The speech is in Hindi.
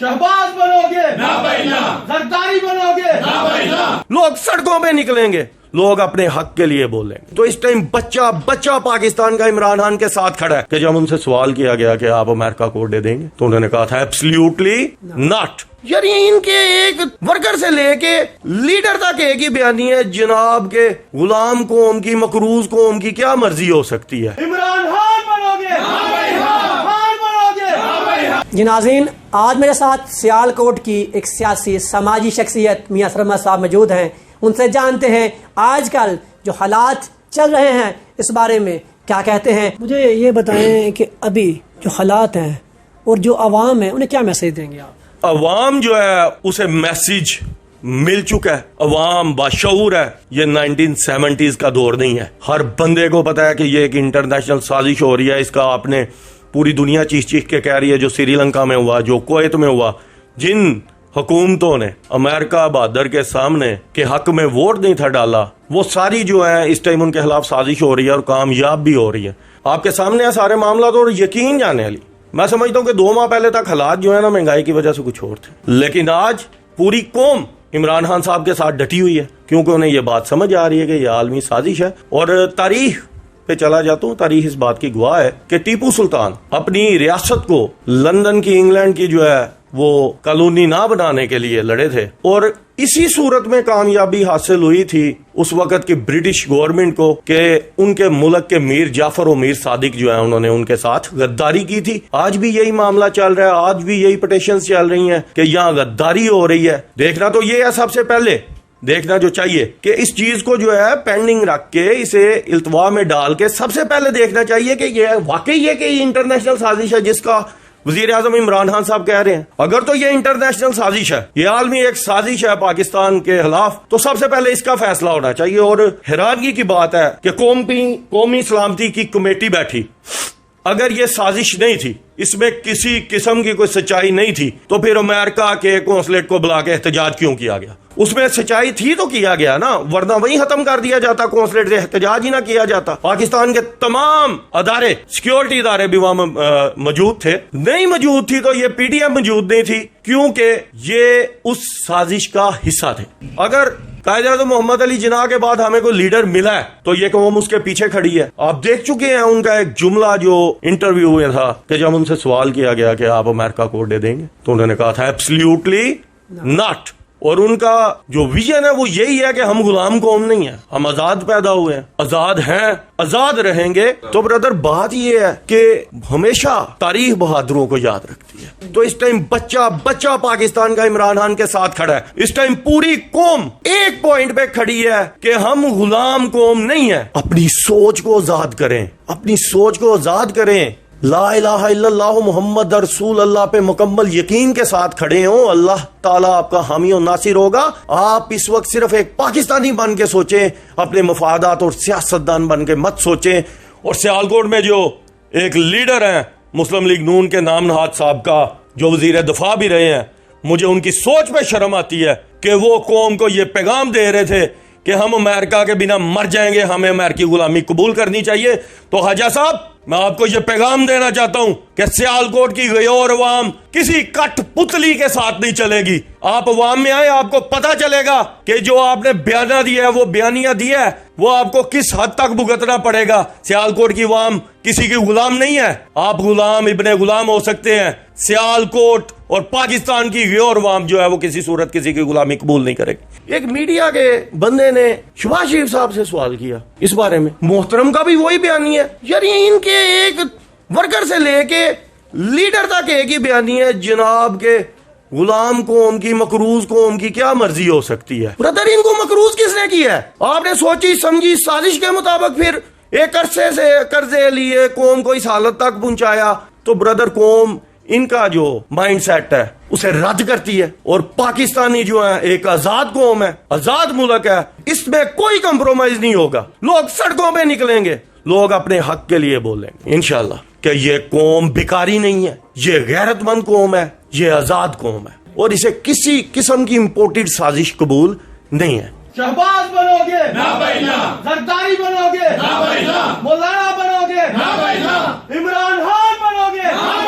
शहबाज बनोगे ना भाई ना, जरदारी बनोगे ना भाई ना। लोग सड़कों पे निकलेंगे, लोग अपने हक के लिए बोलेंगे। तो इस टाइम बच्चा बच्चा पाकिस्तान का इमरान खान के साथ खड़ा है कि जब उनसे सवाल किया गया कि आप अमेरिका को दे देंगे तो उन्होंने कहा था एब्सोल्युटली नॉट। यार ये इनके एक वर्कर से लेके लीडर तक एक ही बयानी है, जनाब के गुलाम कौम की, मकरूज कौम की क्या मर्जी हो सकती है। इमरान खान बनोगे, खान बनोगे। जी नाज़रीन, आज मेरे साथ सियालकोट की एक सियासी समाजी शख्सियत मियां सरमद साहब मौजूद हैं। उनसे जानते हैं आजकल जो हालात चल रहे हैं इस बारे में क्या कहते हैं। मुझे ये बताएं कि अभी जो हालात हैं और जो अवाम है उन्हें क्या मैसेज देंगे आप? अवाम जो है उसे मैसेज मिल चुका है, अवाम बाशऊर है। ये 1970s का दौर नहीं है। हर बंदे को पता है कि ये एक इंटरनेशनल साजिश हो रही है। इसका आपने पूरी दुनिया चीख चीख के कह रही है, जो श्रीलंका में हुआ, जो कुवैत में हुआ, जिन हुकूमतों ने अमेरिका बहादुर के सामने के हक में वोट नहीं था डाला, वो सारी जो है इस टाइम उनके खिलाफ साजिश हो रही है और कामयाब भी हो रही है। आपके सामने है सारे मामला, तो यकीन जाने वाली। मैं समझता हूँ कि 2 माह पहले तक हालात जो है ना महंगाई की वजह से कुछ और थे, लेकिन आज पूरी कौम इमरान खान साहब के साथ डटी हुई है, क्योंकि उन्हें ये बात समझ आ रही है कि ये आलमी साजिश है। और तारीख पे चला जाता हूँ, तारीख इस बात की गवाह है कि टीपू सुल्तान अपनी रियासत को लंदन की, इंग्लैंड की जो है वो कॉलोनी ना बनाने के लिए लड़े थे, और इसी सूरत में कामयाबी हासिल हुई थी उस वक्त की ब्रिटिश गवर्नमेंट को कि उनके मुल्क के मीर जाफर और मीर सादिक जो है उन्होंने उनके साथ गद्दारी की थी। आज भी यही मामला चल रहा है, आज भी यही पिटीशंस चल रही हैं कि यहाँ गद्दारी हो रही है। देखना तो ये है, सबसे पहले देखना जो चाहिए कि इस चीज को जो है पेंडिंग रख के इसे इल्तवा में डाल के सबसे पहले देखना चाहिए कि ये वाकई है कि ये इंटरनेशनल साजिश है जिसका वजीर आजम इमरान खान साहब कह रहे हैं। अगर तो ये इंटरनेशनल साजिश है, ये आलमी एक साजिश है पाकिस्तान के खिलाफ, तो सबसे पहले इसका फैसला होना चाहिए। और हैरानगी की बात है कि कौमी सलामती की कमेटी बैठी, अगर ये साजिश नहीं थी, इसमें किसी किस्म की कोई सच्चाई नहीं थी, तो फिर अमेरिका के कौंसलेट को बुला के एहतजाज क्यों किया गया? उसमें सच्चाई थी तो किया गया ना, वरना वही खत्म कर दिया जाता, कौंसलेट से एहतजाज ही ना किया जाता। पाकिस्तान के तमाम अदारे, सिक्योरिटी इदारे भी वहां मौजूद थे। नहीं मौजूद थी तो ये पीटीएम मौजूद नहीं थी, क्योंकि ये उस साजिश का हिस्सा थे। अगर कायद-ए-आज़म मोहम्मद अली जिन्ना के बाद हमें कोई लीडर मिला है तो ये कौम उसके पीछे खड़ी है। आप देख चुके हैं उनका एक जुमला जो इंटरव्यू में था कि जब उनसे सवाल किया गया कि आप अमेरिका को दे देंगे तो उन्होंने कहा था एब्सोल्युटली नॉट। और उनका जो विजन है वो यही है कि हम गुलाम कौम नहीं है, हम आजाद पैदा हुए हैं, आजाद हैं, आजाद रहेंगे। तो ब्रदर बात ये है कि हमेशा तारीख बहादुरों को याद रखती है। तो इस टाइम बच्चा बच्चा पाकिस्तान का इमरान खान के साथ खड़ा है। इस टाइम पूरी कौम एक पॉइंट पे खड़ी है कि हम गुलाम कौम नहीं है। अपनी सोच को आजाद करें, अपनी सोच को आजाद करें। ला इलाहा इल्लल्लाह मुहम्मद रसूल अल्लाह पे मुकम्मल यकीन के साथ खड़े हो, अल्लाह ताला आपका हामी और नासिर होगा। आप इस वक्त सिर्फ एक पाकिस्तानी बन के सोचें, अपने मफादात और सियासतदान बन के मत सोचें। और सियालकोट में जो एक लीडर हैं मुस्लिम लीग नून के नाम नहाद साहब का, जो वजीर दफा भी रहे हैं, मुझे उनकी सोच पे शर्म आती है कि वो कौम को ये पैगाम दे रहे थे कि हम अमेरिका के बिना मर जाएंगे, हमें अमेरिकी गुलामी कबूल करनी चाहिए। तो हाजा साहब, मैं आपको ये पैगाम देना चाहता हूं कि सियालकोट की गयोर अवाम किसी कठपुतली के साथ नहीं चलेगी। आप अवाम में आए, आपको पता चलेगा कि जो आपने बयाना दिया है, वो बयानिया दिया है, वो आपको किस हद तक भुगतना पड़ेगा। सियालकोट की अवाम किसी की गुलाम नहीं है। आप गुलाम इब्ने गुलाम हो सकते हैं, सियालकोट और पाकिस्तान की गयोर अवाम जो है वो किसी सूरत किसी की गुलामी कबूल नहीं करेगी। एक मीडिया के बंदे ने शहबाज शरीफ साहब से सवाल किया इस बारे में, मोहतरम का भी वही बयानी है। यार ये इनके एक वर्कर से लेके लीडर तक एक ही बयानी है, जनाब के गुलाम कौम की, मकरूज कौम की क्या मर्जी हो सकती है। ब्रदर इनको मकरूज किसने किया है? आपने सोची समझी साजिश के मुताबिक फिर एक अरसे से कर्जे लिए कौम को इस हालत तक पहुंचाया। तो ब्रदर कौम इनका जो माइंड सेट है उसे रद्द करती है, और पाकिस्तानी जो है एक आजाद कौम है, आजाद मुल्क है, इसमें कोई कंप्रोमाइज नहीं होगा। लोग सड़कों पे निकलेंगे, लोग अपने हक के लिए बोलेंगे इंशाल्लाह कि ये कौम भिखारी नहीं है, ये गैरतमंद कौम है, ये आजाद कौम है, और इसे किसी किस्म की इंपोर्टेड साजिश कबूल नहीं है। शहबाज बनोगे ना भाई ना, जरदारी बनोगे ना भाई ना, मौलाना बनोगे ना भाई ना, इमरान खान बनोगे ना